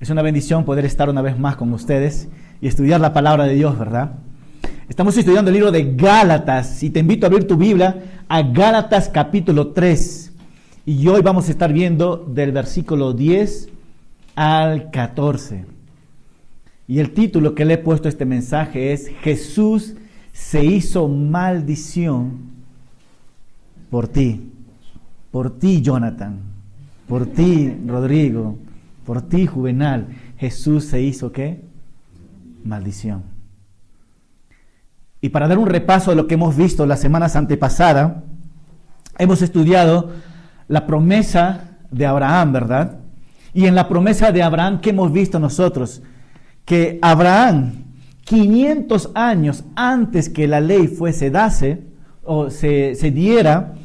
Es una bendición poder estar una vez más con ustedes y estudiar la palabra de Dios, ¿verdad? Estamos estudiando el libro de Gálatas y te invito a abrir tu Biblia a Gálatas capítulo 3. Y hoy vamos a estar viendo del versículo 10 al 14. Y el título que le he puesto a este mensaje es: Jesús se hizo maldición por ti, Jonathan, por ti, Rodrigo, por ti, Juvenal. Jesús se hizo, ¿qué? Maldición. Y para dar un repaso de lo que hemos visto las semanas antepasadas, hemos estudiado la promesa de Abraham, ¿verdad? Y en la promesa de Abraham, ¿qué hemos visto nosotros? Que Abraham, 500 años antes que la ley fuese dase, o se diera,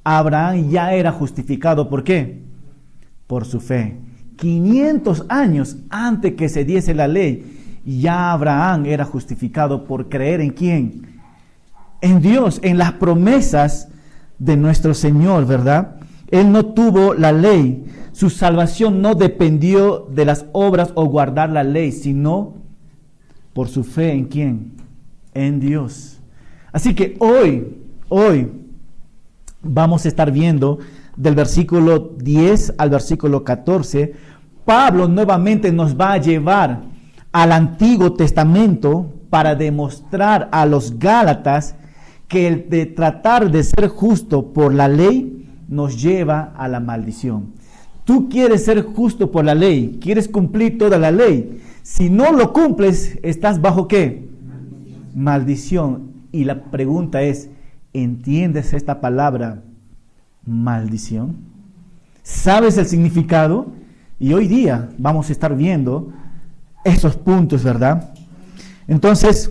Abraham ya era justificado. ¿Por qué? Por su fe. 500 años antes que se diese la ley, ya Abraham era justificado por creer ¿en quién? En Dios, en las promesas de nuestro Señor, ¿verdad? Él no tuvo la ley. Su salvación no dependió de las obras o guardar la ley, sino por su fe ¿en quién? En Dios. Así que hoy vamos a estar viendo del versículo 10 al versículo 14. Pablo nuevamente nos va a llevar al Antiguo Testamento para demostrar a los Gálatas que el de tratar de ser justo por la ley nos lleva a la maldición. Tú quieres ser justo por la ley, quieres cumplir toda la ley. Si no lo cumples, ¿estás bajo qué? Maldición. Y la pregunta es, ¿entiendes esta palabra maldición? ¿Sabes el significado? Y hoy día vamos a estar viendo esos puntos, ¿verdad? Entonces,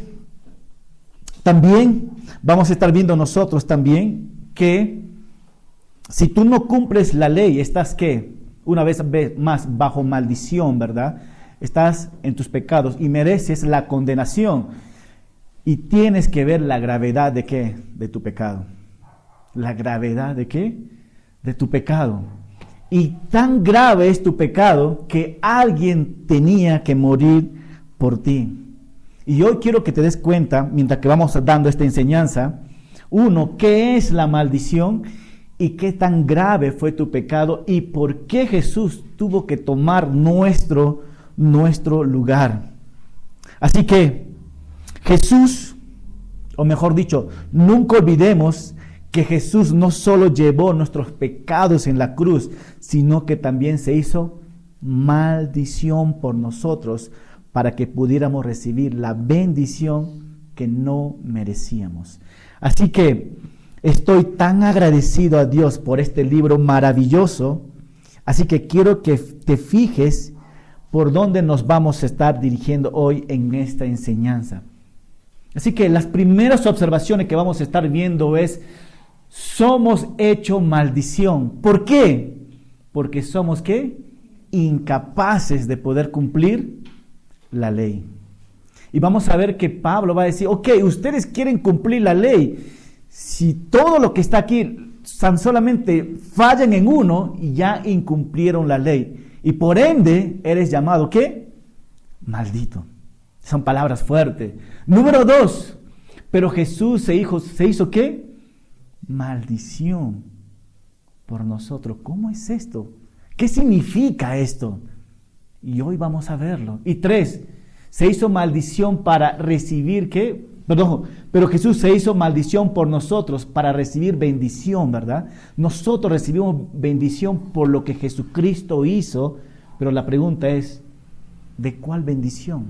también vamos a estar viendo nosotros también que si tú no cumples la ley, estás ¿qué? Una vez más bajo maldición, ¿verdad? Estás en tus pecados y mereces la condenación. Y tienes que ver la gravedad de ¿qué? De tu pecado. ¿La gravedad de qué? De tu pecado. Y tan grave es tu pecado que alguien tenía que morir por ti. Y hoy quiero que te des cuenta, mientras que vamos dando esta enseñanza, uno, ¿qué es la maldición? Y qué tan grave fue tu pecado y por qué Jesús tuvo que tomar nuestro lugar. Así que Jesús, o mejor dicho, nunca olvidemos que Jesús no solo llevó nuestros pecados en la cruz, sino que también se hizo maldición por nosotros para que pudiéramos recibir la bendición que no merecíamos. Así que estoy tan agradecido a Dios por este libro maravilloso, así que quiero que te fijes por dónde nos vamos a estar dirigiendo hoy en esta enseñanza. Así que las primeras observaciones que vamos a estar viendo es: somos hecho maldición. ¿Por qué? Porque somos ¿qué? Incapaces de poder cumplir la ley. Y vamos a ver que Pablo va a decir: ok, ustedes quieren cumplir la ley. Si todo lo que está aquí tan solamente fallan en uno y ya incumplieron la ley. Y por ende eres llamado ¿qué? Maldito. Son palabras fuertes. Número 2, pero Jesús se hizo ¿qué? Maldición por nosotros. ¿Cómo es esto? ¿Qué significa esto? Y hoy vamos a verlo. Y 3, se hizo maldición para recibir ¿qué? Pero Jesús se hizo maldición por nosotros para recibir bendición, ¿verdad? Nosotros recibimos bendición por lo que Jesucristo hizo, pero la pregunta es, ¿de cuál bendición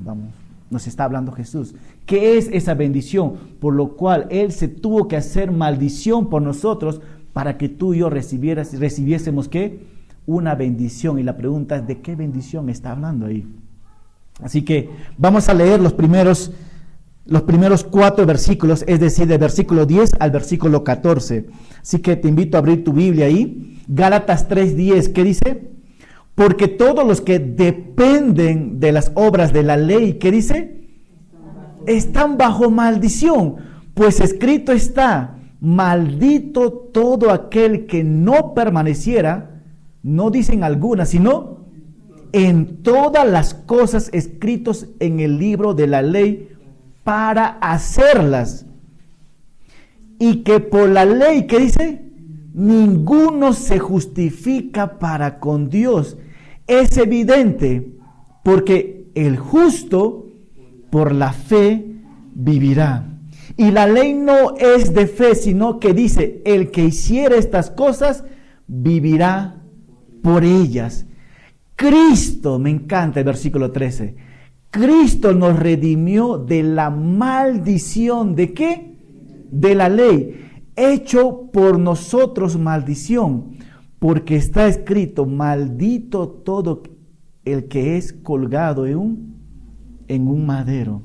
nos está hablando Jesús? ¿Qué es esa bendición? Por lo cual Él se tuvo que hacer maldición por nosotros para que tú y yo recibiésemos ¿qué? Una bendición. Y la pregunta es, ¿de qué bendición está hablando ahí? Así que vamos a leer los primeros 4 versículos, es decir, del versículo 10 al versículo 14. Así que te invito a abrir tu Biblia ahí. Gálatas 3:10, ¿qué dice? Porque todos los que dependen de las obras de la ley, ¿qué dice? Están bajo maldición, pues escrito está: maldito todo aquel que no permaneciera, no dicen algunas, sino en todas las cosas escritas en el libro de la ley para hacerlas. Y que por la ley, ¿qué dice? Ninguno se justifica para con Dios. Es evidente, porque el justo por la fe vivirá. Y la ley no es de fe, sino que dice, el que hiciera estas cosas vivirá por ellas. Cristo, me encanta el versículo 13, Cristo nos redimió de la maldición, ¿de qué? De la ley, hecho por nosotros maldición, porque está escrito, maldito todo el que es colgado en un madero,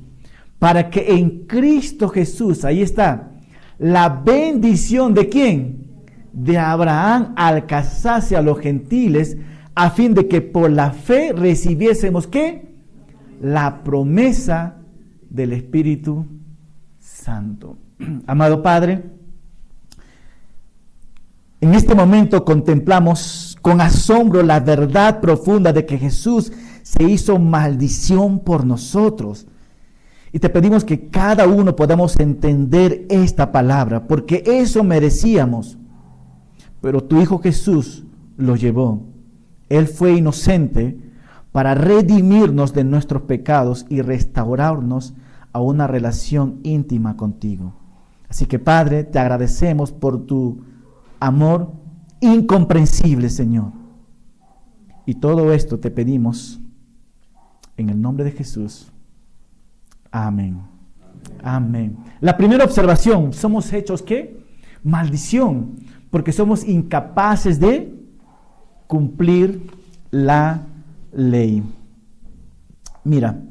para que en Cristo Jesús, ahí está, la bendición ¿de quién? De Abraham alcanzase a los gentiles, a fin de que por la fe recibiésemos ¿qué? La promesa del Espíritu Santo. Amado Padre, en este momento contemplamos con asombro la verdad profunda de que Jesús se hizo maldición por nosotros. Y te pedimos que cada uno podamos entender esta palabra, porque eso merecíamos. Pero tu Hijo Jesús lo llevó. Él fue inocente para redimirnos de nuestros pecados y restaurarnos a una relación íntima contigo. Así que, Padre, te agradecemos por tu amor incomprensible, Señor. Y todo esto te pedimos en el nombre de Jesús. Amén. Amén. La primera observación, somos hechos ¿qué? Maldición, porque somos incapaces de cumplir la ley. Mira,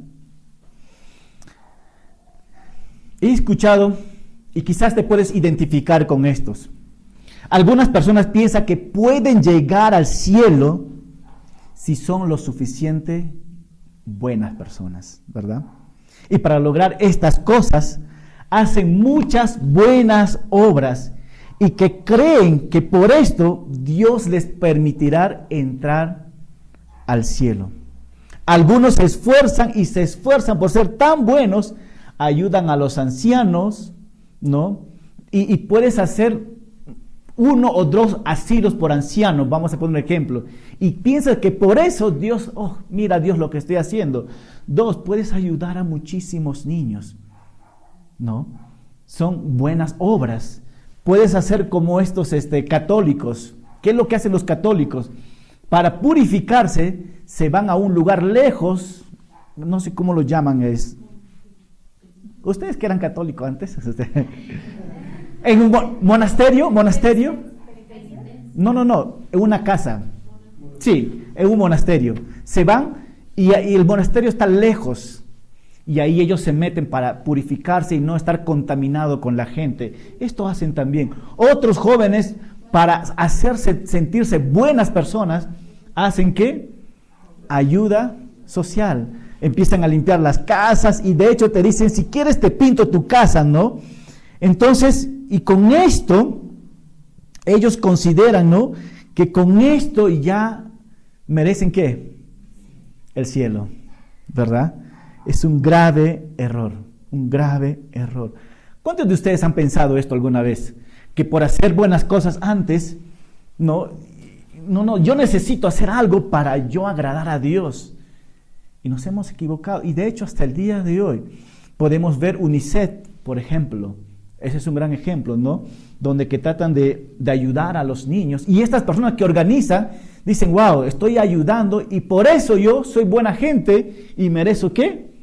he escuchado y quizás te puedes identificar con estos. Algunas personas piensan que pueden llegar al cielo si son lo suficiente buenas personas, ¿verdad? Y para lograr estas cosas, hacen muchas buenas obras y que creen que por esto Dios les permitirá entrar al cielo. Algunos se esfuerzan por ser tan buenos, ayudan a los ancianos, ¿no? Y puedes hacer 1 o 2 asilos por ancianos, vamos a poner un ejemplo, y piensas que por eso Dios, mira Dios lo que estoy haciendo. 2, puedes ayudar a muchísimos niños, ¿no? Son buenas obras. Puedes hacer como estos católicos. ¿Qué es lo que hacen los católicos? Para purificarse, se van a un lugar lejos, no sé cómo lo llaman, ¿ustedes que eran católicos antes? ¿En un monasterio? No, en una casa. Sí, en un monasterio. Se van y el monasterio está lejos. Y ahí ellos se meten para purificarse y no estar contaminado con la gente. Esto hacen también. Otros jóvenes, para hacerse sentirse buenas personas, ¿hacen qué? Ayuda social. Empiezan a limpiar las casas y de hecho te dicen, si quieres te pinto tu casa, ¿no? Entonces, y con esto, ellos consideran, ¿no? Que con esto ya merecen ¿qué? El cielo, ¿verdad? Es un grave error, un grave error. ¿Cuántos de ustedes han pensado esto alguna vez? Que por hacer buenas cosas antes, no, yo necesito hacer algo para yo agradar a Dios. Y nos hemos equivocado. Y de hecho hasta el día de hoy podemos ver UNICEF, por ejemplo. Ese es un gran ejemplo, ¿no? Donde que tratan de ayudar a los niños. Y estas personas que organizan dicen, wow, estoy ayudando y por eso yo soy buena gente y merezco ¿qué?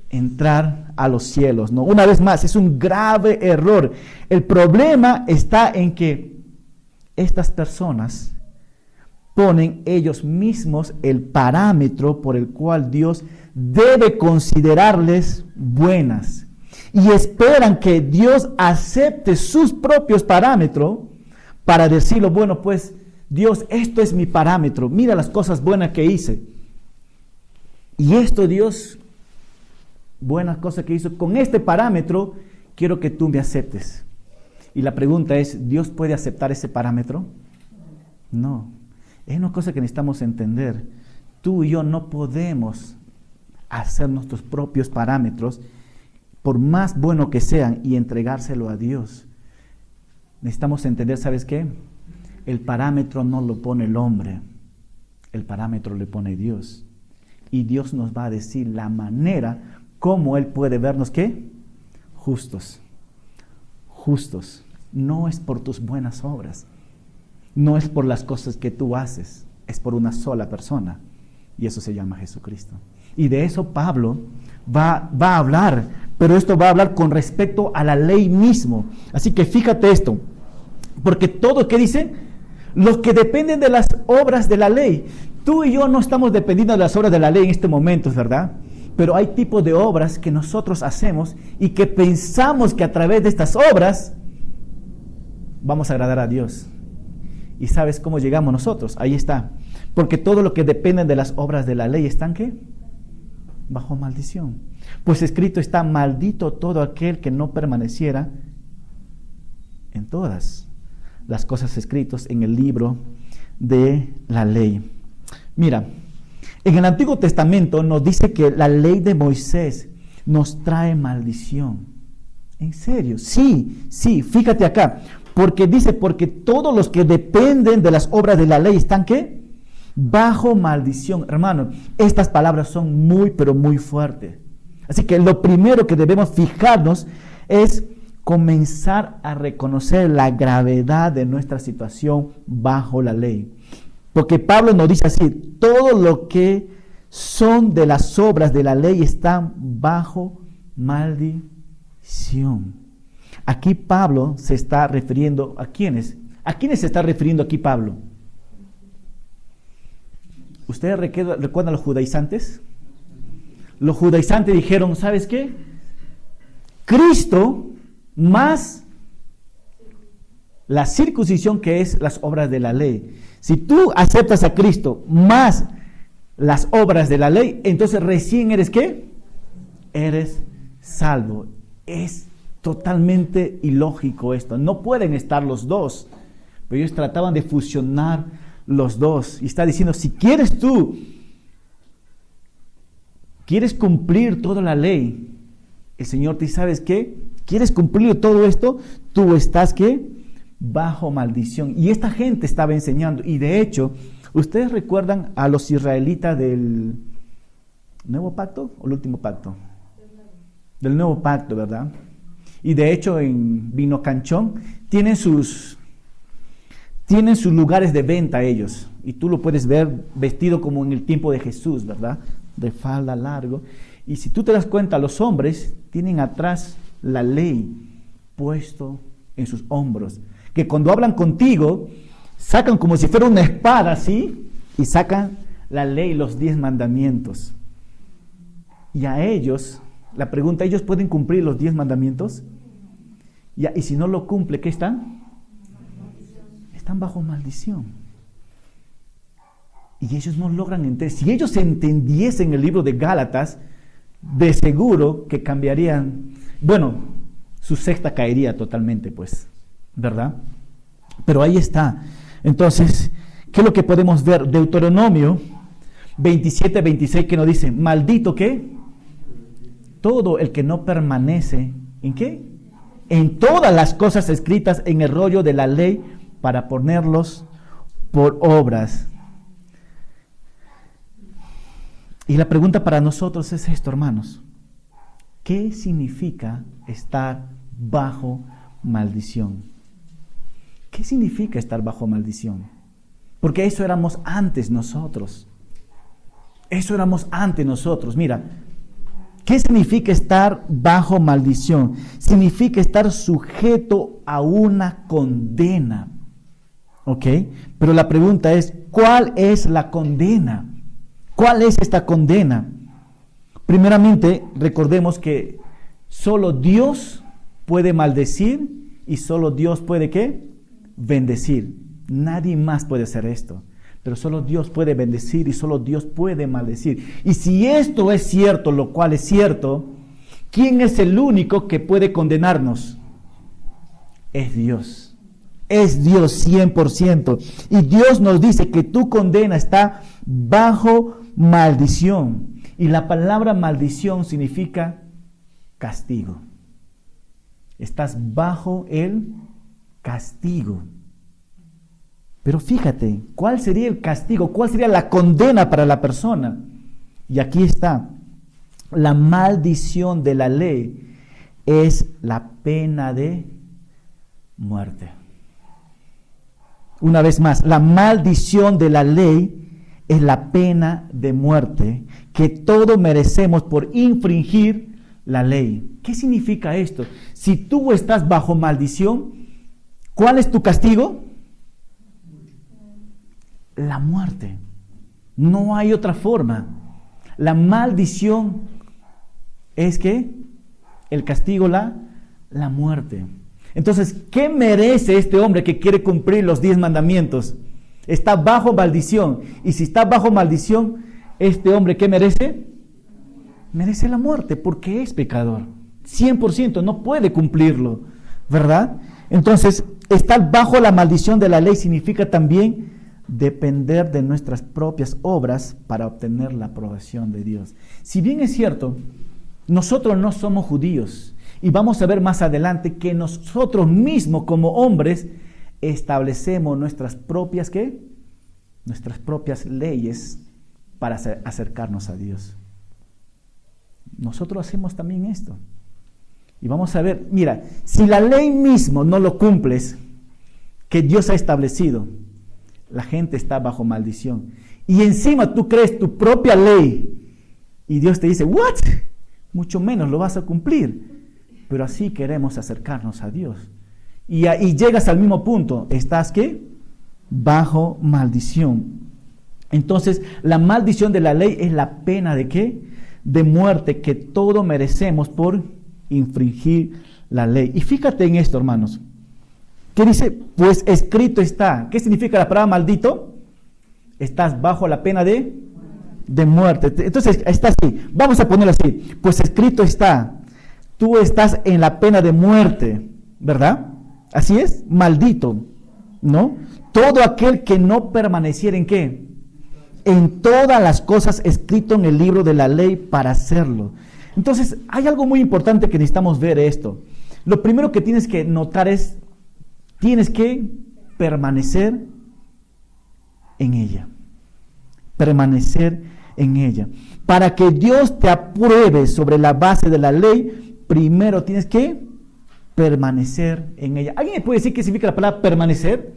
Entrar a los cielos, ¿no? Una vez más, es un grave error. El problema está en que estas personas ponen ellos mismos el parámetro por el cual Dios debe considerarles buenas. Y esperan que Dios acepte sus propios parámetros para decirlo, bueno, pues Dios, esto es mi parámetro, mira las cosas buenas que hice. Y esto, Dios, buenas cosas que hizo, con este parámetro quiero que tú me aceptes. Y la pregunta es, ¿Dios puede aceptar ese parámetro? No, es una cosa que necesitamos entender. tú y yo no podemos hacer nuestros propios parámetros, por más bueno que sean, y entregárselo a Dios. Necesitamos entender, ¿sabes qué? El parámetro no lo pone el hombre, el parámetro lo pone Dios. Y Dios nos va a decir la manera como Él puede vernos, ¿qué? Justos. Justos. No es por tus buenas obras, no es por las cosas que tú haces, es por una sola persona, y eso se llama Jesucristo. Y de eso Pablo va a hablar, pero esto va a hablar con respecto a la ley mismo. Así que fíjate esto, porque todo, ¿qué dice? Los que dependen de las obras de la ley. Tú y yo no estamos dependiendo de las obras de la ley en este momento, ¿verdad? Pero hay tipos de obras que nosotros hacemos y que pensamos que a través de estas obras vamos a agradar a Dios. ¿Y sabes cómo llegamos nosotros? Ahí está. Porque todo lo que depende de las obras de la ley están, ¿qué? Bajo maldición. Pues escrito está: maldito todo aquel que no permaneciera en todas las cosas escritas en el libro de la ley. Mira, en el Antiguo Testamento nos dice que la ley de Moisés nos trae maldición. ¿En serio? Sí, fíjate acá. Porque dice, porque todos los que dependen de las obras de la ley están, ¿qué? Bajo maldición. Hermano, estas palabras son muy, pero muy fuertes. Así que lo primero que debemos fijarnos es comenzar a reconocer la gravedad de nuestra situación bajo la ley. Porque Pablo nos dice así: todo lo que son de las obras de la ley están bajo maldición. Aquí Pablo se está refiriendo ¿a quiénes? ¿A quiénes se está refiriendo aquí Pablo? ¿Ustedes recuerdan a los judaizantes? Los judaizantes dijeron, ¿sabes qué? Cristo más la circuncisión, que es las obras de la ley. Si tú aceptas a Cristo más las obras de la ley, entonces recién eres ¿qué? Eres salvo. Es totalmente ilógico esto. No pueden estar los dos. Pero ellos trataban de fusionar los dos. Y está diciendo, si quieres tú, quieres cumplir toda la ley, el Señor te dice, ¿sabes qué? ¿Quieres cumplir todo esto? Tú estás ¿qué? Bajo maldición. Y esta gente estaba enseñando. Y de hecho, ¿ustedes recuerdan a los israelitas del Nuevo Pacto o el Último Pacto? Del Nuevo Pacto, ¿verdad? Y de hecho en Vino Canchón tienen sus lugares de venta ellos. Y tú lo puedes ver vestido como en el tiempo de Jesús, ¿verdad? De falda largo. Y si tú te das cuenta, los hombres tienen atrás la ley puesto en sus hombros. Que cuando hablan contigo, sacan como si fuera una espada, ¿sí? Y sacan la ley, los 10 mandamientos. Y a ellos, la pregunta, ¿ellos pueden cumplir los 10 mandamientos? Y si no lo cumple, ¿qué están? Están bajo maldición. Y ellos no logran entender. Si ellos entendiesen el libro de Gálatas, de seguro que cambiarían. Bueno, su secta caería totalmente, pues, ¿verdad? Pero ahí está. Entonces, ¿qué es lo que podemos ver? Deuteronomio 27, 26, que nos dice, maldito, ¿qué? Todo el que no permanece, ¿en qué? En todas las cosas escritas en el rollo de la ley para ponerlos por obras. Y la pregunta para nosotros es esto, hermanos. ¿Qué significa estar bajo maldición? ¿Qué significa estar bajo maldición? Porque eso éramos antes nosotros. Eso éramos antes nosotros. Mira, ¿qué significa estar bajo maldición? Significa estar sujeto a una condena. ¿Ok? Pero la pregunta es, ¿cuál es la condena? ¿Cuál es esta condena? Primeramente, recordemos que solo Dios puede maldecir y solo Dios puede, ¿qué? Bendecir. Nadie más puede hacer esto. Pero solo Dios puede bendecir y solo Dios puede maldecir. Y si esto es cierto, lo cual es cierto, ¿quién es el único que puede condenarnos? Es Dios. Es Dios 100%. Y Dios nos dice que tu condena está bajo maldición. Y la palabra maldición significa castigo. Estás bajo el castigo. Pero fíjate, ¿cuál sería el castigo? ¿Cuál sería la condena para la persona? Y aquí está. La maldición de la ley es la pena de muerte. Una vez más, la maldición de la ley es la pena de muerte que todos merecemos por infringir la ley. ¿Qué significa esto? Si tú estás bajo maldición, ¿cuál es tu castigo? La muerte. No hay otra forma. La maldición es que el castigo, la muerte. Entonces, ¿qué merece este hombre que quiere cumplir los 10 mandamientos? Está bajo maldición. Y si está bajo maldición, este hombre, ¿qué merece? Merece la muerte porque es pecador. 100% no puede cumplirlo, ¿verdad? Entonces, estar bajo la maldición de la ley significa también depender de nuestras propias obras para obtener la aprobación de Dios. Si bien es cierto, nosotros no somos judíos y vamos a ver más adelante que nosotros mismos como hombres establecemos nuestras propias ¿qué? Nuestras propias leyes para acercarnos a Dios. Nosotros hacemos también esto. Y vamos a ver, mira, si la ley mismo no lo cumples, que Dios ha establecido, la gente está bajo maldición. Y encima tú crees tu propia ley y Dios te dice, ¿what? Mucho menos lo vas a cumplir. Pero así queremos acercarnos a Dios. Y llegas al mismo punto. ¿Estás qué? Bajo maldición. Entonces, la maldición de la ley es la pena de ¿qué? De muerte que todos merecemos por infringir la ley. Y fíjate en esto, hermanos. ¿Qué dice? Pues escrito está. ¿Qué significa la palabra maldito? Estás bajo la pena de muerte. Entonces, está así. Vamos a ponerlo así. Pues escrito está. Tú estás en la pena de muerte, ¿verdad? Así es, maldito, ¿no? Todo aquel que no permaneciera en ¿qué? En todas las cosas escrito en el libro de la ley para hacerlo. Entonces, hay algo muy importante que necesitamos ver esto. Lo primero que tienes que notar es, tienes que permanecer en ella. Permanecer en ella. Para que Dios te apruebe sobre la base de la ley, primero tienes que permanecer en ella. ¿Alguien me puede decir qué significa la palabra permanecer?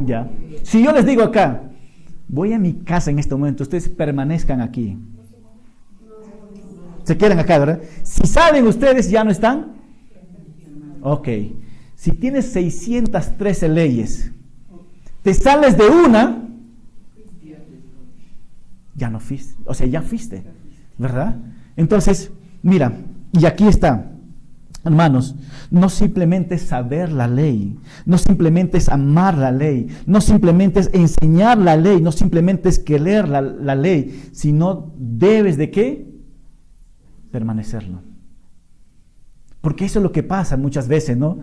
Ya. Si yo les digo acá, voy a mi casa en este momento, ustedes permanezcan aquí. Se quedan acá, ¿verdad? Si salen ustedes, ¿ya no están? Ok. Si tienes 613 leyes, te sales de una, ya no fuiste. O sea, ya fuiste, ¿verdad? Entonces, mira, y aquí está. Hermanos, no simplemente es saber la ley, no simplemente es amar la ley, no simplemente es enseñar la ley, no simplemente es querer la ley, sino debes de ¿qué? Permanecerlo. Porque eso es lo que pasa muchas veces, ¿no?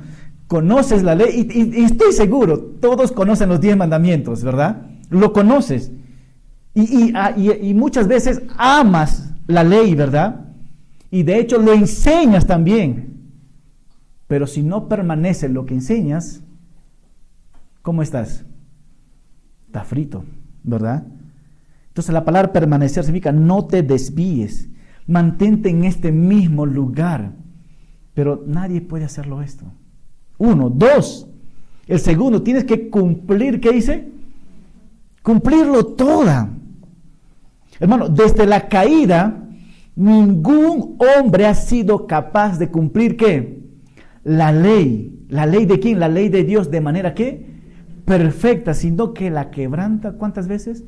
Conoces la ley y estoy seguro, todos conocen los 10 mandamientos, ¿verdad? Lo conoces. Y muchas veces amas la ley, ¿verdad? Y de hecho lo enseñas también. Pero si no permanece lo que enseñas, ¿cómo estás? Está frito, ¿verdad? Entonces la palabra permanecer significa no te desvíes, mantente en este mismo lugar. Pero nadie puede hacerlo esto. 1, 2. El segundo, tienes que cumplir, ¿qué dice? Cumplirlo toda. Hermano, desde la caída, ningún hombre ha sido capaz de cumplir, ¿qué? La ley. ¿La ley de quién? La ley de Dios, de manera que perfecta, sino que la quebranta, ¿cuántas veces?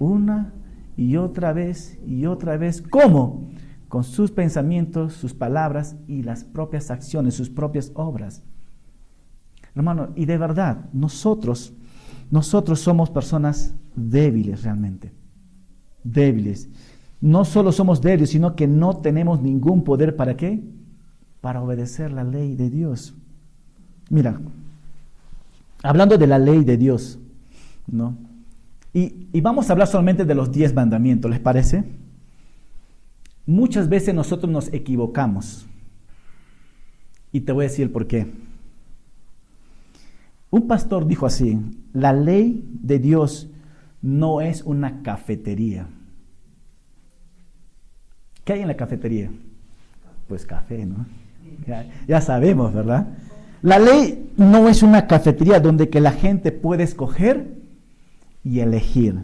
Una y otra vez y otra vez. ¿Cómo? Con sus pensamientos, sus palabras y las propias acciones, sus propias obras. Hermano, y de verdad, nosotros somos personas débiles realmente. Débiles. No solo somos débiles, sino que no tenemos ningún poder, ¿para qué? Para obedecer la ley de Dios. Mira, hablando de la ley de Dios, ¿no? Y vamos a hablar solamente de los 10 mandamientos, ¿les parece? Muchas veces nosotros nos equivocamos. Y te voy a decir el por qué. Un pastor dijo así: la ley de Dios no es una cafetería. ¿Qué hay en la cafetería? Pues café, ¿no? Ya sabemos, ¿verdad? La ley no es una cafetería donde que la gente puede escoger y elegir.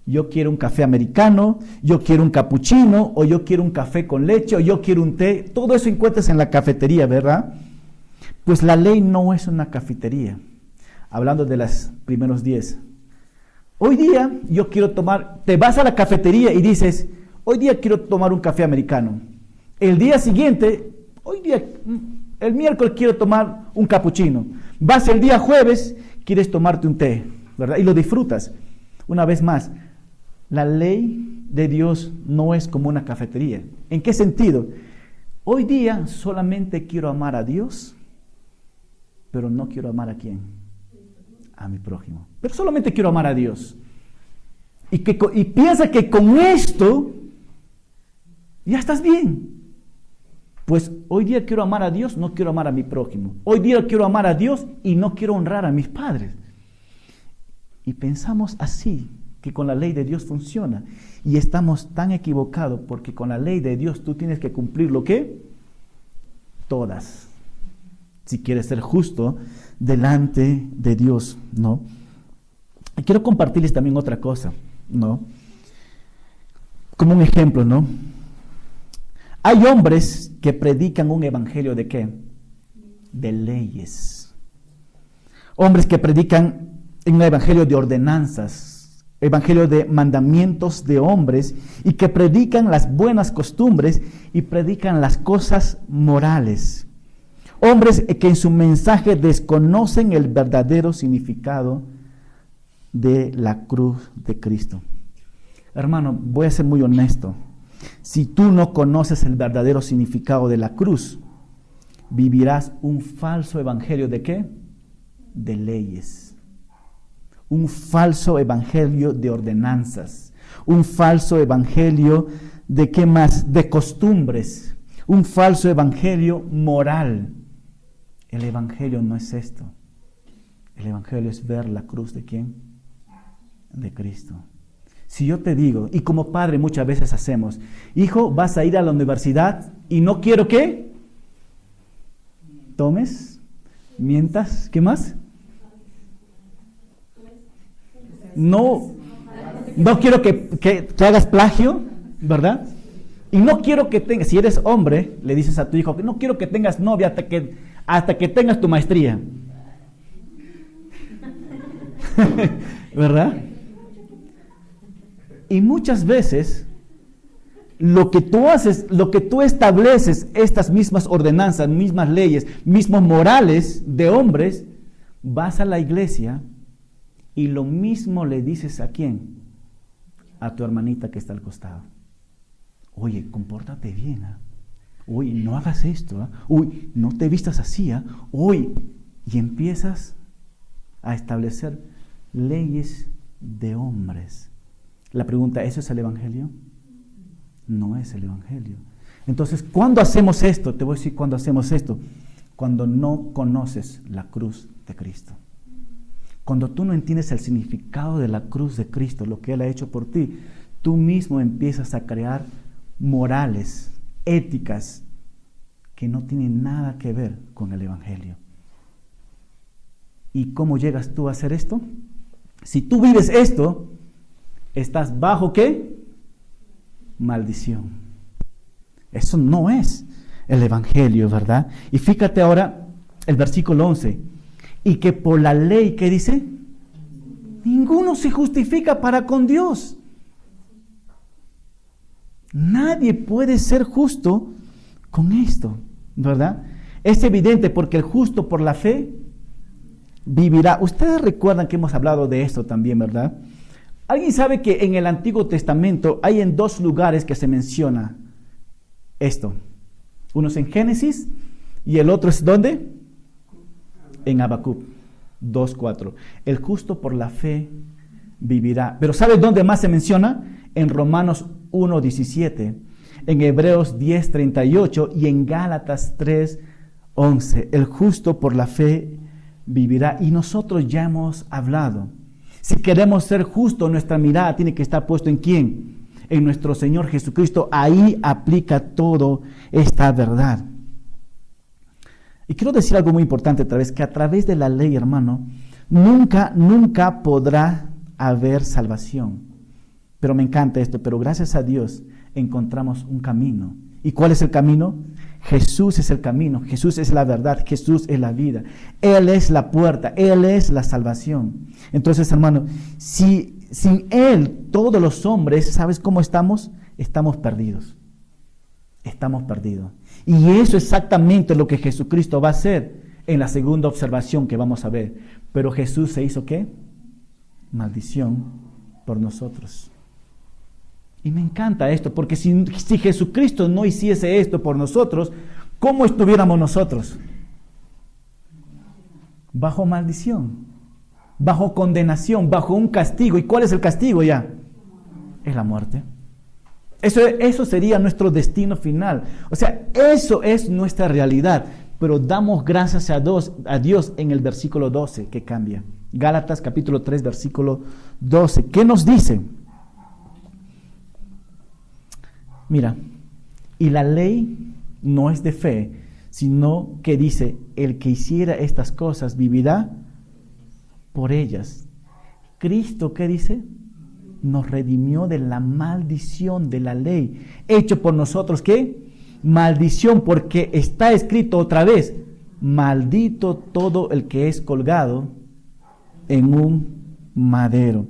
Yo quiero un café americano, yo quiero un capuchino, o yo quiero un café con leche, o yo quiero un té. Todo eso encuentras en la cafetería, ¿verdad? Pues la ley no es una cafetería. Hablando de los primeros 10. Hoy día yo quiero tomar, te vas a la cafetería y dices, hoy día quiero tomar un café americano. El día siguiente, el miércoles quiero tomar un capuchino. Vas el día jueves, quieres tomarte un té, ¿verdad? Y lo disfrutas. Una vez más, la ley de Dios no es como una cafetería. ¿En qué sentido? Hoy día solamente quiero amar a Dios, pero no quiero amar ¿a quién? A mi prójimo. Pero solamente quiero amar a Dios. Y piensa que con esto ya estás bien. Pues hoy día quiero amar a Dios, no quiero amar a mi prójimo. Hoy día quiero amar a Dios y no quiero honrar a mis padres. Y pensamos así, que con la ley de Dios funciona. Y estamos tan equivocados porque con la ley de Dios tú tienes que cumplir ¿lo qué? Todas. Si quieres ser justo delante de Dios, ¿no? Y quiero compartirles también otra cosa, ¿no? Como un ejemplo, ¿no? Hay hombres que predican un evangelio ¿de qué? De leyes. Hombres que predican un evangelio de ordenanzas, evangelio de mandamientos de hombres, y que predican las buenas costumbres y predican las cosas morales. Hombres que en su mensaje desconocen el verdadero significado de la cruz de Cristo. Hermano, voy a ser muy honesto. Si tú no conoces el verdadero significado de la cruz, vivirás un falso evangelio ¿de qué? De leyes. Un falso evangelio de ordenanzas. Un falso evangelio de ¿qué más? De costumbres. Un falso evangelio moral. El evangelio no es esto. El evangelio es ver la cruz ¿de quién? De Cristo. Si yo te digo, y como padre muchas veces hacemos, hijo, vas a ir a la universidad y no quiero que tomes, mientas, ¿qué más? No quiero que hagas plagio, ¿verdad? Y no quiero que tengas, si eres hombre, le dices a tu hijo, no quiero que tengas novia hasta que tengas tu maestría. ¿Verdad? Y muchas veces lo que tú haces, lo que tú estableces, estas mismas ordenanzas, mismas leyes, mismos morales de hombres, vas a la iglesia y lo mismo le dices ¿a quién? A tu hermanita que está al costado. Oye, compórtate bien, ¿eh? Uy, no hagas esto, ¿eh? Uy, no te vistas así, ¿eh? Uy, y empiezas a establecer leyes de hombres. La pregunta, ¿eso es el evangelio? No es el evangelio. Entonces, ¿cuándo hacemos esto? Te voy a decir cuándo hacemos esto. Cuando no conoces la cruz de Cristo. Cuando tú no entiendes el significado de la cruz de Cristo, lo que Él ha hecho por ti, tú mismo empiezas a crear morales, éticas, que no tienen nada que ver con el evangelio. ¿Y cómo llegas tú a hacer esto? Si tú vives esto, estás bajo ¿qué? Maldición. Eso no es el evangelio, ¿verdad? Y fíjate ahora el versículo 11. Y que por la ley, ¿qué dice? Ninguno se justifica para con Dios. Nadie puede ser justo con esto, ¿verdad? Es evidente porque el justo por la fe vivirá. Ustedes recuerdan que hemos hablado de esto también, ¿verdad? ¿Alguien sabe que en el Antiguo Testamento hay en 2 lugares que se menciona esto? Uno es en Génesis y el otro es ¿dónde? En Habacuc 2:4. El justo por la fe vivirá. Pero ¿sabes dónde más se menciona? En Romanos 1:17, en Hebreos 10:38 y en Gálatas 3:11. El justo por la fe vivirá. Y nosotros ya hemos hablado. Si queremos ser justos, nuestra mirada tiene que estar puesta ¿en quién? En nuestro Señor Jesucristo. Ahí aplica todo esta verdad. Y quiero decir algo muy importante otra vez, que a través de la ley, hermano, nunca podrá haber salvación. Pero me encanta esto, pero gracias a Dios encontramos un camino. ¿Y cuál es el camino? Jesús es el camino, Jesús es la verdad, Jesús es la vida. Él es la puerta, Él es la salvación. Entonces, hermano, si sin Él todos los hombres, ¿sabes cómo estamos? Estamos perdidos. Estamos perdidos. Y eso es exactamente lo que Jesucristo va a hacer en la segunda observación que vamos a ver. Pero Jesús se hizo ¿qué? Maldición por nosotros. Y me encanta esto, porque si Jesucristo no hiciese esto por nosotros, ¿cómo estuviéramos nosotros? Bajo maldición, bajo condenación, bajo un castigo. ¿Y cuál es el castigo ya? Es la muerte. Eso sería nuestro destino final. O sea, eso es nuestra realidad. Pero damos gracias a Dios en el versículo 12 que cambia. Gálatas capítulo 3, versículo 12. ¿Qué nos dice? Mira, y la ley no es de fe, sino que dice, el que hiciera estas cosas vivirá por ellas. Cristo, ¿qué dice? Nos redimió de la maldición de la ley, hecho por nosotros, ¿qué? Maldición, porque está escrito otra vez, maldito todo el que es colgado en un madero.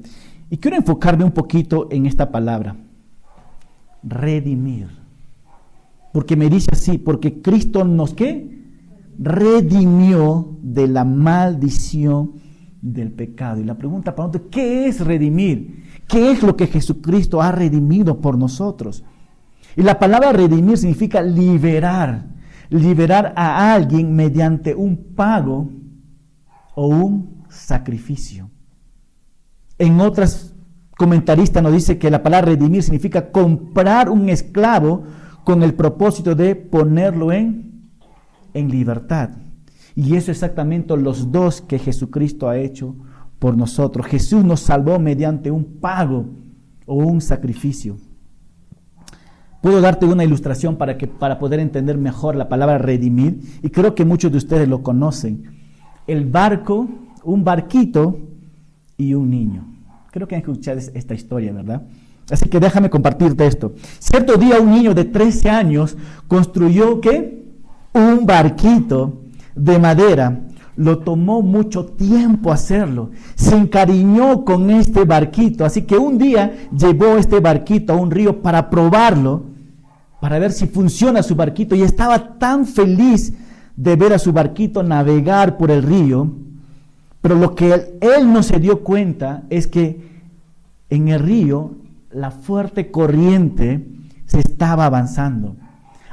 Y quiero enfocarme un poquito en esta palabra, redimir. Porque me dice así, porque Cristo nos, ¿qué? Redimió de la maldición del pecado. Y la pregunta para nosotros, ¿qué es redimir? ¿Qué es lo que Jesucristo ha redimido por nosotros? Y la palabra redimir significa liberar. Liberar a alguien mediante un pago o un sacrificio. En otras comentaristas nos dice que la palabra redimir significa comprar un esclavo con el propósito de ponerlo en libertad. Y eso es exactamente los dos que Jesucristo ha hecho por nosotros. Jesús nos salvó mediante un pago o un sacrificio. Puedo darte una ilustración para poder entender mejor la palabra redimir, y creo que muchos de ustedes lo conocen. El barco, un barquito y un niño. Creo que han escuchado esta historia, ¿verdad? Así que déjame compartirte esto. Cierto día un niño de 13 años construyó, ¿qué? Un barquito de madera. Lo tomó mucho tiempo hacerlo. Se encariñó con este barquito. Así que un día llevó este barquito a un río para probarlo, para ver si funciona su barquito. Y estaba tan feliz de ver a su barquito navegar por el río. Pero lo que él no se dio cuenta es que en el río la fuerte corriente se estaba avanzando.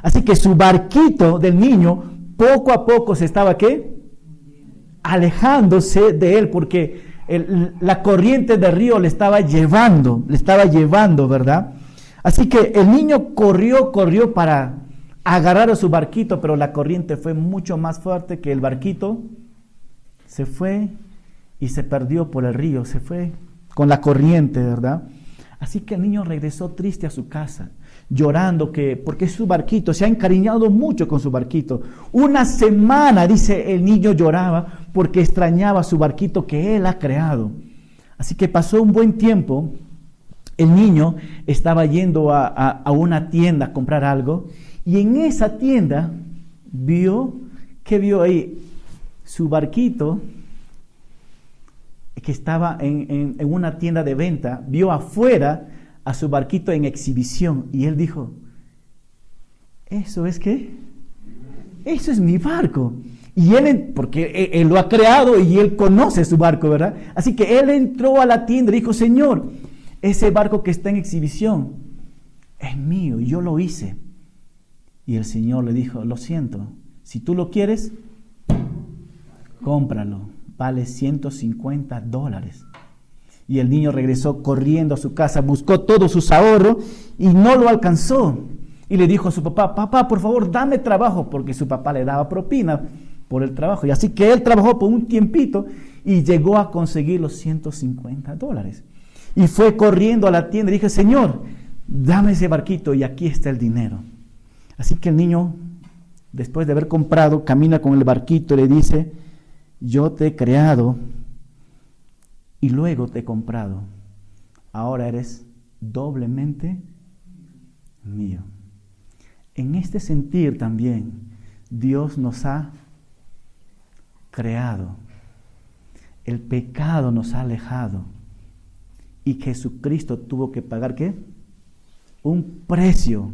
Así que su barquito del niño poco a poco se estaba, ¿qué? Alejándose de él, porque la corriente del río le estaba llevando, ¿verdad? Así que el niño corrió para agarrar a su barquito, pero la corriente fue mucho más fuerte que el barquito. Se fue y se perdió por el río, se fue con la corriente, ¿verdad? Así que el niño regresó triste a su casa, llorando porque su barquito, se ha encariñado mucho con su barquito. Una semana, dice, el niño lloraba porque extrañaba su barquito que él ha creado. Así que pasó un buen tiempo. El niño estaba yendo a una tienda a comprar algo, y en esa tienda ¿qué vio ahí? Su barquito, que estaba en una tienda de venta, vio afuera a su barquito en exhibición, y él dijo, ¿eso es qué? Eso es mi barco. Y porque él lo ha creado y él conoce su barco, ¿verdad? Así que él entró a la tienda y dijo, Señor, ese barco que está en exhibición es mío, yo lo hice. Y el Señor le dijo, lo siento, si tú lo quieres, cómpralo, vale $150. Y el niño regresó corriendo a su casa, buscó todos sus ahorros y no lo alcanzó. Y le dijo a su papá, papá, por favor, dame trabajo, porque su papá le daba propina por el trabajo. Y así que él trabajó por un tiempito y llegó a conseguir los $150. Y fue corriendo a la tienda y dijo, Señor, dame ese barquito y aquí está el dinero. Así que el niño, después de haber comprado, camina con el barquito y le dice, yo te he creado y luego te he comprado. Ahora eres doblemente mío. En este sentir también, Dios nos ha creado. El pecado nos ha alejado. Y Jesucristo tuvo que pagar, ¿qué? Un precio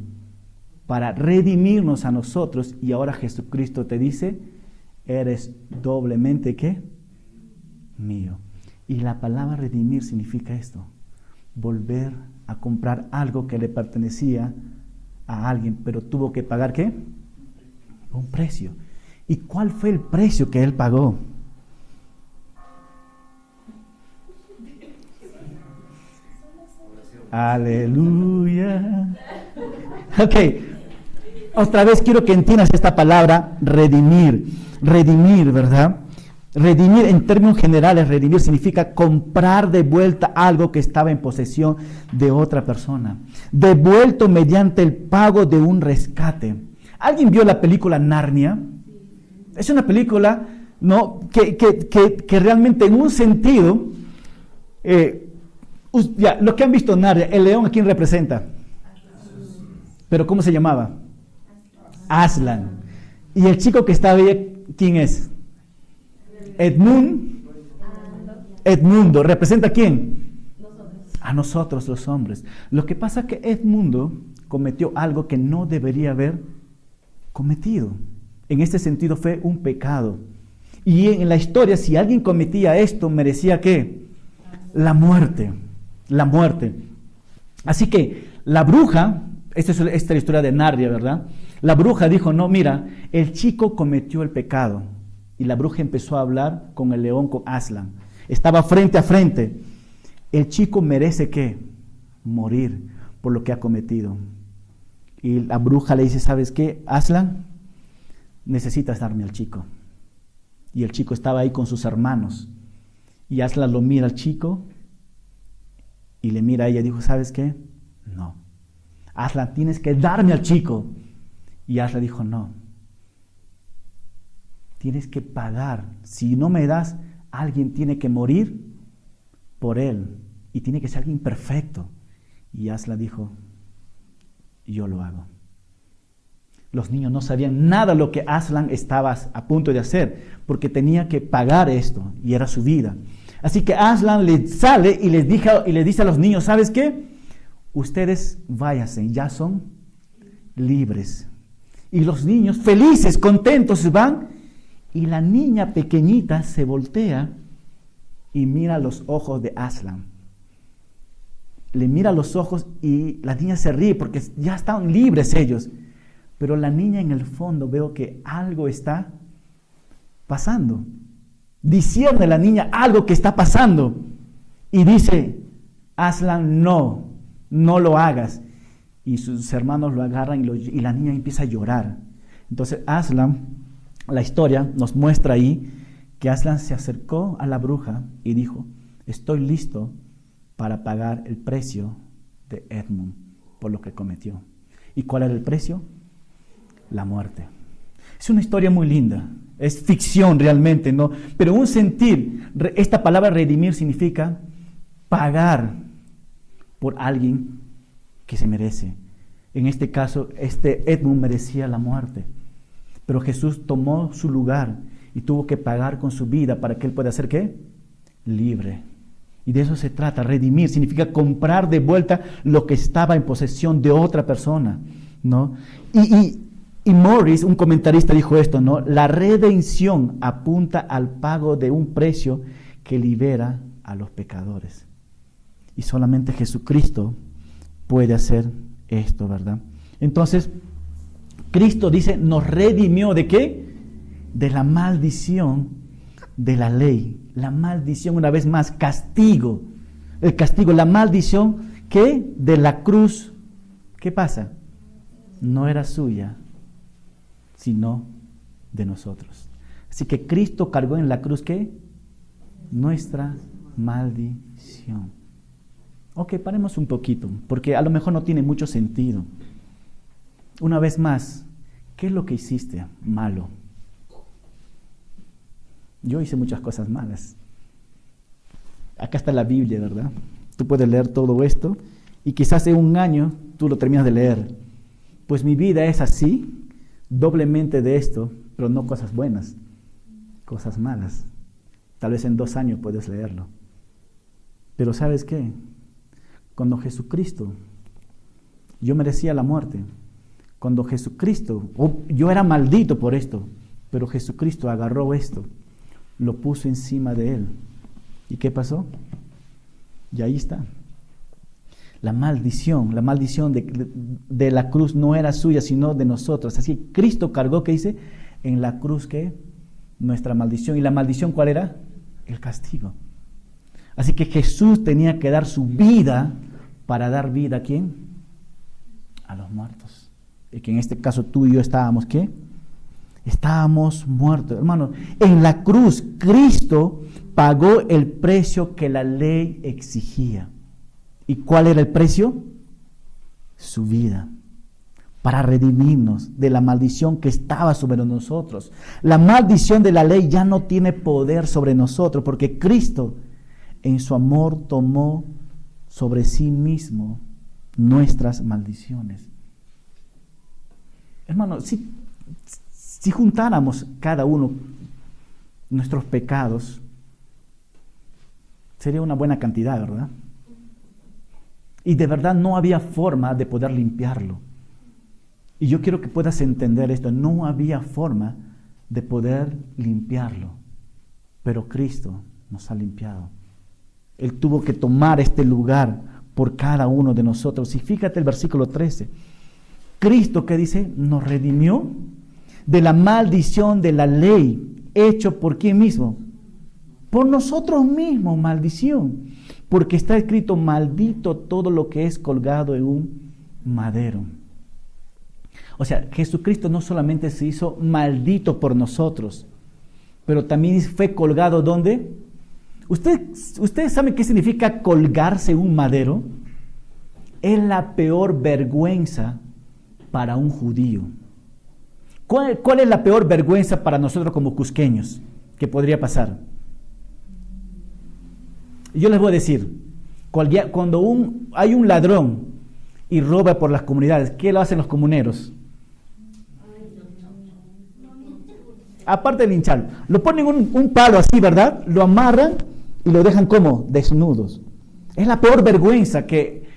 para redimirnos a nosotros. Y ahora Jesucristo te dice, eres doblemente, ¿qué? Mío. Y la palabra redimir significa esto. Volver a comprar algo que le pertenecía a alguien, pero tuvo que pagar, ¿qué? Un precio. ¿Y cuál fue el precio que él pagó? Aleluya. Ok. Otra vez quiero que entiendas esta palabra redimir. Redimir, ¿verdad? Redimir en términos generales, redimir significa comprar de vuelta algo que estaba en posesión de otra persona. Devuelto mediante el pago de un rescate. ¿Alguien vio la película Narnia? Es una película, ¿no? que realmente en un sentido, lo que han visto Narnia, el león, ¿a quién representa? ¿Pero cómo se llamaba? Aslan. Y el chico que estaba ahí, ¿quién es? Edmundo. ¿Representa a quién? A nosotros los hombres. Lo que pasa es que Edmundo cometió algo que no debería haber cometido. En este sentido fue un pecado. Y en la historia, si alguien cometía esto, merecía ¿qué? La muerte. La muerte. Así que la bruja, esta es la historia de Narnia, ¿verdad? La bruja dijo, no, mira, el chico cometió el pecado. Y la bruja empezó a hablar con el león, con Aslan. Estaba frente a frente. El chico merece ¿qué? Morir por lo que ha cometido. Y la bruja le dice, ¿sabes qué? Aslan, necesitas darme al chico. Y el chico estaba ahí con sus hermanos. Y Aslan lo mira al chico y le mira a ella y dijo, ¿sabes qué? No. Aslan, tienes que darme al chico. Y Aslan dijo, no. Tienes que pagar. Si no me das, alguien tiene que morir por él. Y tiene que ser alguien perfecto. Y Aslan dijo, yo lo hago. Los niños no sabían nada de lo que Aslan estaba a punto de hacer, porque tenía que pagar esto, y era su vida. Así que Aslan le sale y les dice a los niños, ¿sabes qué? Ustedes váyanse, ya son libres. Y los niños felices, contentos, se van. Y la niña pequeñita se voltea y mira los ojos de Aslan. Le mira los ojos y la niña se ríe porque ya están libres ellos. Pero la niña en el fondo veo que algo está pasando. Discierne la niña algo que está pasando. Y dice, Aslan, no lo hagas. Y sus hermanos lo agarran y la niña empieza a llorar. Entonces Aslan, la historia nos muestra ahí que Aslan se acercó a la bruja y dijo, estoy listo para pagar el precio de Edmund por lo que cometió. ¿Y cuál era el precio? La muerte. Es una historia muy linda, es ficción realmente, ¿no? Pero un sentir, esta palabra redimir significa pagar por alguien que se merece. En este caso, Edmund merecía la muerte. Pero Jesús tomó su lugar y tuvo que pagar con su vida para que él pueda ser ¿qué? Libre. Y de eso se trata. Redimir significa comprar de vuelta lo que estaba en posesión de otra persona, ¿no? Y Morris, un comentarista, dijo esto, ¿no? La redención apunta al pago de un precio que libera a los pecadores. Y solamente Jesucristo puede hacer esto, ¿verdad? Entonces, Cristo dice, nos redimió ¿de qué? De la maldición de la ley. La maldición, una vez más, castigo el castigo, la maldición que de la cruz, ¿qué pasa? No era suya, sino de nosotros. Así que Cristo cargó en la cruz, ¿qué? Nuestra maldición. Ok, paremos un poquito, porque a lo mejor no tiene mucho sentido. Una vez más, ¿qué es lo que hiciste malo? Yo hice muchas cosas malas. Acá está la Biblia, ¿verdad? Tú puedes leer todo esto y quizás en un año tú lo terminas de leer. Pues mi vida es así, doblemente de esto, pero no cosas buenas, cosas malas. Tal vez en 2 años puedes leerlo. Pero ¿sabes qué? Cuando Jesucristo, yo merecía la muerte. Cuando Jesucristo, yo era maldito por esto, pero Jesucristo agarró esto, lo puso encima de él. ¿Y qué pasó? Y ahí está. La maldición de la cruz no era suya, sino de nosotros. Así que Cristo cargó, ¿qué dice? En la cruz, ¿qué? Nuestra maldición. ¿Y la maldición cuál era? El castigo. Así que Jesús tenía que dar su vida para dar vida ¿a quién? A los muertos. Y que en este caso tú y yo estábamos, ¿qué? Estábamos muertos. Hermano, en la cruz Cristo pagó el precio que la ley exigía. ¿Y cuál era el precio? Su vida, para redimirnos de la maldición que estaba sobre nosotros. La maldición de la ley ya no tiene poder sobre nosotros, porque Cristo en su amor tomó sobre sí mismo nuestras maldiciones. Hermano, si juntáramos cada uno nuestros pecados, sería una buena cantidad, ¿verdad? Y de verdad no había forma de poder limpiarlo. Y yo quiero que puedas entender esto, no había forma de poder limpiarlo. Pero Cristo nos ha limpiado. Él tuvo que tomar este lugar por cada uno de nosotros. Y fíjate el versículo 13. Cristo, ¿qué dice? Nos redimió de la maldición de la ley, hecho por ¿quién mismo? Por nosotros mismos, maldición. Porque está escrito, maldito todo lo que es colgado en un madero. O sea, Jesucristo no solamente se hizo maldito por nosotros, pero también fue colgado ¿dónde? ¿Ustedes saben qué significa colgarse en un madero? Es la peor vergüenza para un judío. ¿Cuál es la peor vergüenza para nosotros como cusqueños que podría pasar? Yo les voy a decir, cuando hay un ladrón y roba por las comunidades, ¿qué lo hacen los comuneros? Aparte de lincharlo, lo ponen un palo así, ¿verdad? Lo amarran y lo dejan como desnudos. Es la peor vergüenza que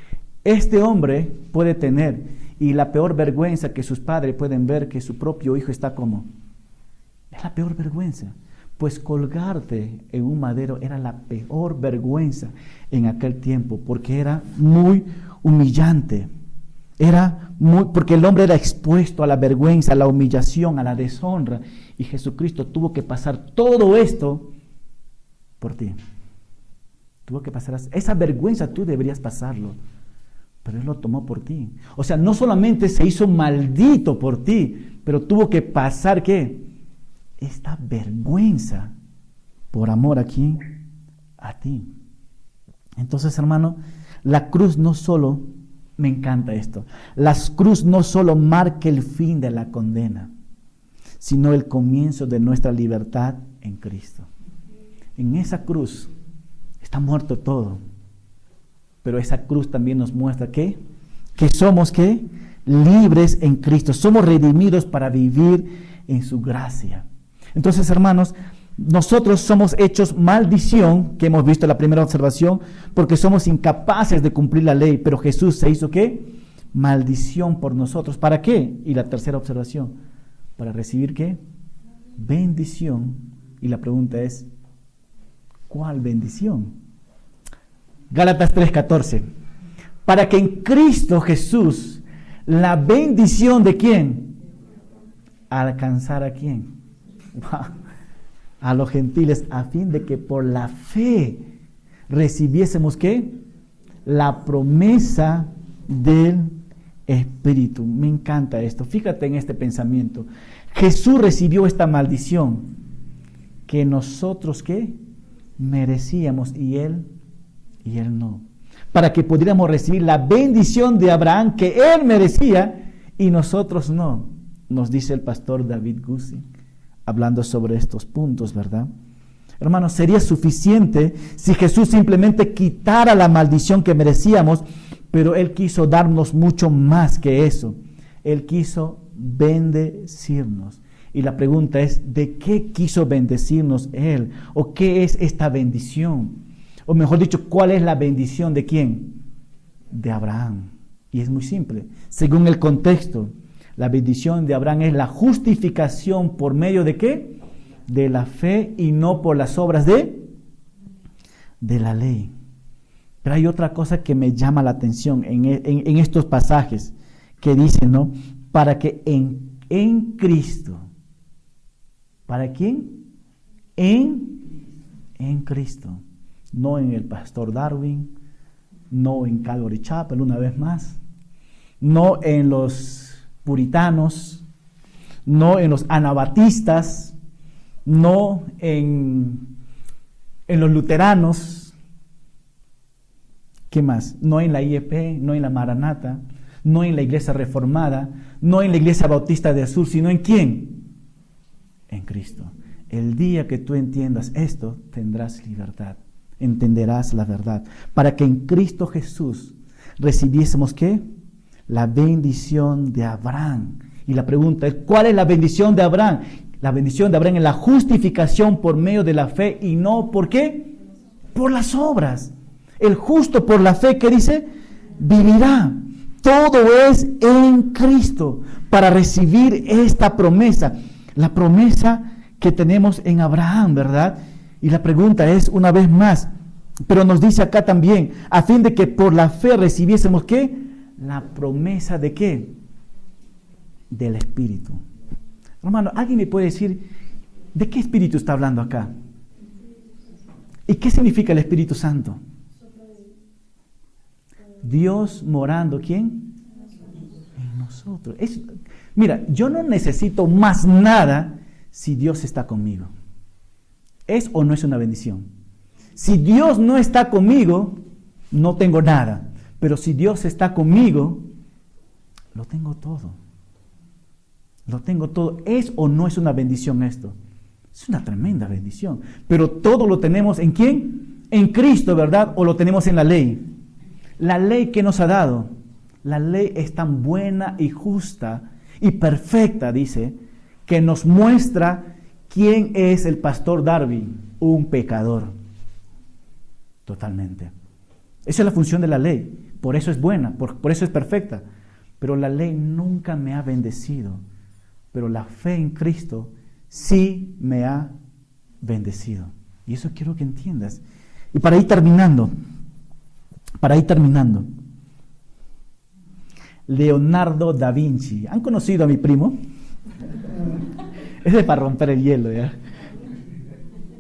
este hombre puede tener y la peor vergüenza que sus padres pueden ver que su propio hijo está como. Es la peor vergüenza. Pues colgarte en un madero era la peor vergüenza en aquel tiempo, porque era muy humillante. Porque el hombre era expuesto a la vergüenza, a la humillación, a la deshonra. Y Jesucristo tuvo que pasar todo esto por ti. Tuvo que pasar esa vergüenza, tú deberías pasarlo. Pero Él lo tomó por ti. O sea, no solamente se hizo maldito por ti, pero tuvo que pasar, ¿qué? Esta vergüenza por amor a quién? A ti. Entonces, hermano, la cruz no solo, me encanta esto, la cruz no solo marca el fin de la condena, sino el comienzo de nuestra libertad en Cristo. En esa cruz está muerto todo, pero esa cruz también nos muestra que somos ¿qué? Libres en Cristo, somos redimidos para vivir en su gracia. Entonces, hermanos, nosotros somos hechos maldición, que hemos visto en la primera observación, porque somos incapaces de cumplir la ley, pero Jesús se hizo ¿qué? Maldición por nosotros. ¿Para qué? Y la tercera observación, para recibir ¿qué? Bendición. Y la pregunta es, ¿cuál bendición? Gálatas 3:14. Para que en Cristo Jesús la bendición de ¿quién? Alcanzar a quién? A los gentiles, a fin de que por la fe recibiésemos ¿qué? La promesa del Espíritu. Me encanta esto. Fíjate en este pensamiento. Jesús recibió esta maldición que nosotros ¿qué? Merecíamos y él no. Para que pudiéramos recibir la bendición de Abraham que él merecía y nosotros no. Nos dice el pastor David Gusi, hablando sobre estos puntos, ¿verdad? Hermanos, sería suficiente si Jesús simplemente quitara la maldición que merecíamos, pero Él quiso darnos mucho más que eso. Él quiso bendecirnos. Y la pregunta es, ¿de qué quiso bendecirnos Él? ¿O qué es esta bendición? O mejor dicho, ¿cuál es la bendición de quién? De Abraham. Y es muy simple. Según el contexto, la bendición de Abraham es la justificación por medio de ¿qué? De la fe y no por las obras de la ley. Pero hay otra cosa que me llama la atención en estos pasajes que dicen, ¿no? Para que en Cristo. ¿Para quién? En Cristo. No en el pastor Darwin, no en Calvary Chapel una vez más, no en los puritanos, no en los anabatistas, no en los luteranos. ¿Qué más? No en la IEP, no en la Maranata, no en la Iglesia Reformada, no en la Iglesia Bautista del Sur, sino ¿en quién? En Cristo. El día que tú entiendas esto, tendrás libertad, entenderás la verdad. Para que en Cristo Jesús recibiésemos ¿qué? La bendición de Abraham. Y la pregunta es, ¿cuál es la bendición de Abraham? La bendición de Abraham es la justificación por medio de la fe y no ¿por qué? Por las obras. El justo por la fe, ¿qué dice? Vivirá. Todo es en Cristo para recibir esta promesa. La promesa que tenemos en Abraham, ¿verdad? Y la pregunta es una vez más, pero nos dice acá también, a fin de que por la fe recibiésemos ¿qué? La promesa de ¿qué? Del Espíritu. Hermano, ¿alguien me puede decir de qué Espíritu está hablando acá? ¿Y qué significa el Espíritu Santo? Dios morando, ¿quién? En nosotros. Mira, yo no necesito más nada si Dios está conmigo. ¿Es o no es una bendición? Si Dios no está conmigo, no tengo nada. Pero si Dios está conmigo, lo tengo todo. Lo tengo todo. ¿Es o no es una bendición esto? Es una tremenda bendición. Pero todo lo tenemos ¿en quién? En Cristo, ¿verdad? ¿O lo tenemos en la ley? La ley que nos ha dado. La ley es tan buena y justa y perfecta, dice, que nos muestra quién es el pastor Darwin, un pecador. Totalmente. Esa es la función de la ley. Por eso es buena, por eso es perfecta. Pero la ley nunca me ha bendecido. Pero la fe en Cristo sí me ha bendecido. Y eso quiero que entiendas. Y para ir terminando, Leonardo da Vinci. ¿Han conocido a mi primo? Ese es para romper el hielo, ¿ya?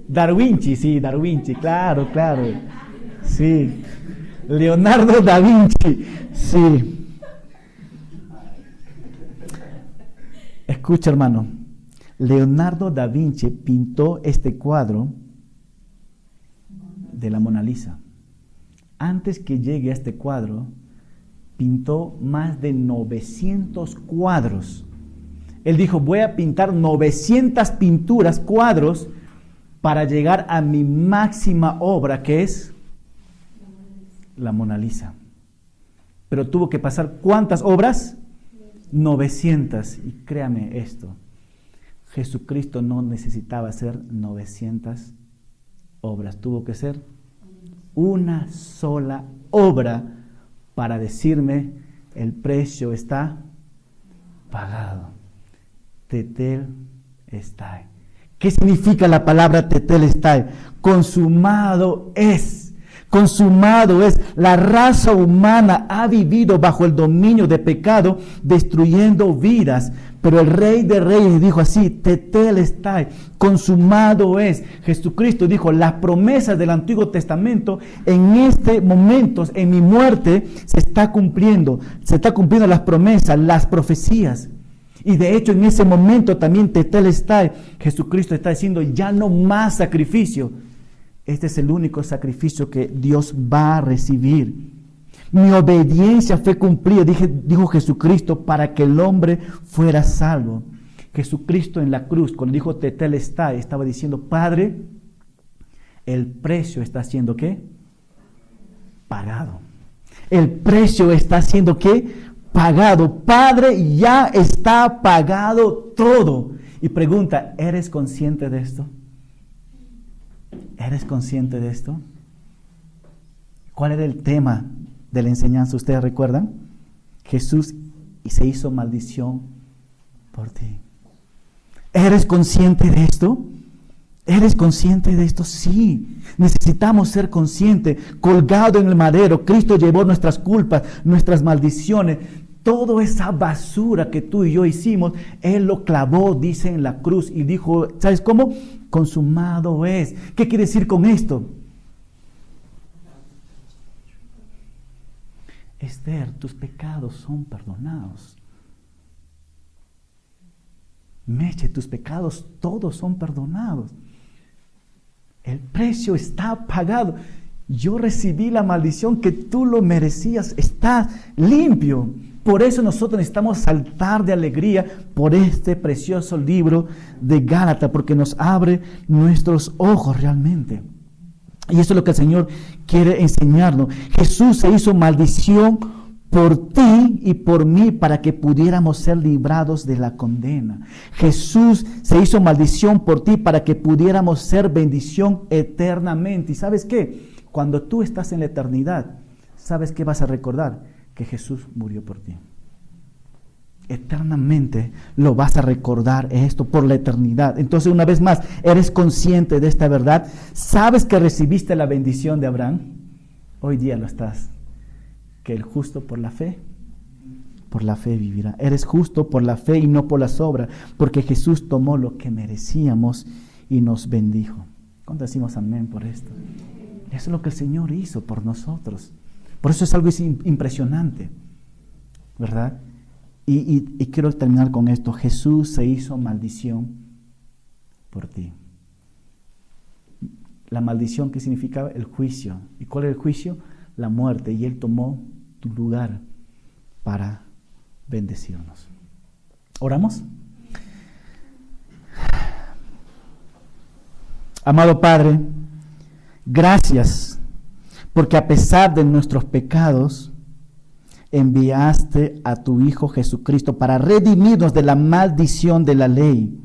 Darwinci, sí, Darwinci, claro. Sí. Leonardo da Vinci, sí. Escucha, hermano. Leonardo da Vinci pintó este cuadro de la Mona Lisa. Antes que llegue a este cuadro, pintó más de 900 cuadros. Él dijo, voy a pintar 900 pinturas, cuadros, para llegar a mi máxima obra, que es la Mona Lisa. Pero tuvo que pasar, ¿cuántas obras? 900. Y créame esto, Jesucristo no necesitaba hacer 900 obras, tuvo que ser una sola obra para decirme, el precio está pagado. Tetel estai. ¿Qué significa la palabra tetel estai? Consumado es. Consumado es. La raza humana ha vivido bajo el dominio de pecado, destruyendo vidas. Pero el Rey de Reyes dijo así, tetelestai, consumado es. Jesucristo dijo, las promesas del Antiguo Testamento en este momento, en mi muerte, se está cumpliendo las promesas, las profecías. Y de hecho en ese momento también tetelestai, Jesucristo está diciendo, ya no más sacrificio. Este es el único sacrificio que Dios va a recibir. Mi obediencia fue cumplida, dijo Jesucristo, para que el hombre fuera salvo. Jesucristo en la cruz, cuando dijo tetelestai, estaba diciendo, Padre, el precio está siendo ¿qué? Pagado. El precio está siendo ¿qué? Pagado. Padre, ya está pagado todo. Y pregunta, ¿eres consciente de esto? ¿Eres consciente de esto? ¿Cuál era el tema de la enseñanza? ¿Ustedes recuerdan? Jesús se hizo maldición por ti. ¿Eres consciente de esto? ¿Eres consciente de esto? Sí. Necesitamos ser conscientes. Colgado en el madero, Cristo llevó nuestras culpas, nuestras maldiciones. Toda esa basura que tú y yo hicimos, Él lo clavó, dice, en la cruz y dijo, ¿sabes cómo? Consumado es. ¿Qué quiere decir con esto? Esther, tus pecados son perdonados. Meche, tus pecados todos son perdonados. El precio está pagado. Yo recibí la maldición que tú lo merecías. Estás limpio. Por eso nosotros necesitamos saltar de alegría por este precioso libro de Gálatas, porque nos abre nuestros ojos realmente. Y eso es lo que el Señor quiere enseñarnos. Jesús se hizo maldición por ti y por mí para que pudiéramos ser librados de la condena. Jesús se hizo maldición por ti para que pudiéramos ser bendición eternamente. ¿Y sabes qué? Cuando tú estás en la eternidad, ¿sabes qué vas a recordar? Que Jesús murió por ti. Eternamente lo vas a recordar esto por la eternidad. Entonces, una vez más, ¿eres consciente de esta verdad? ¿Sabes que recibiste la bendición de Abraham? Hoy día lo estás. Que el justo por la fe vivirá. Eres justo por la fe y no por las obras, porque Jesús tomó lo que merecíamos y nos bendijo. ¿Cuánto decimos amén por esto? Eso es lo que el Señor hizo por nosotros. Por eso es algo impresionante, ¿verdad? Y quiero terminar con esto. Jesús se hizo maldición por ti. La maldición, ¿qué significaba? El juicio. ¿Y cuál era el juicio? La muerte. Y Él tomó tu lugar para bendecirnos. ¿Oramos? Amado Padre, gracias, porque a pesar de nuestros pecados, enviaste a tu Hijo Jesucristo para redimirnos de la maldición de la ley.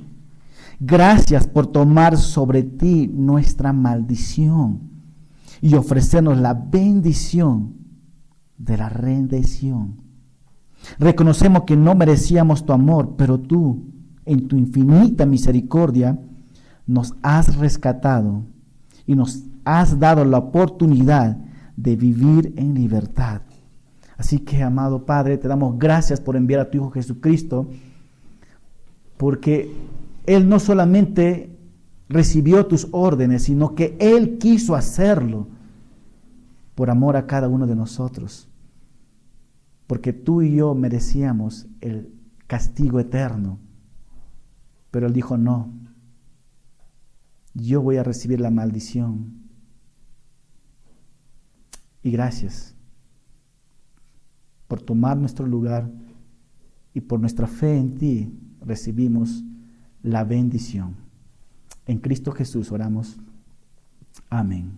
Gracias por tomar sobre ti nuestra maldición y ofrecernos la bendición de la redención. Reconocemos que no merecíamos tu amor, pero tú, en tu infinita misericordia, nos has rescatado y nos has dado la oportunidad de vivir en libertad. Así que, amado Padre, te damos gracias por enviar a tu Hijo Jesucristo, porque Él no solamente recibió tus órdenes, sino que Él quiso hacerlo por amor a cada uno de nosotros, porque tú y yo merecíamos el castigo eterno, pero Él dijo, no, yo voy a recibir la maldición. Y gracias por tomar nuestro lugar y por nuestra fe en ti recibimos la bendición. En Cristo Jesús oramos. Amén.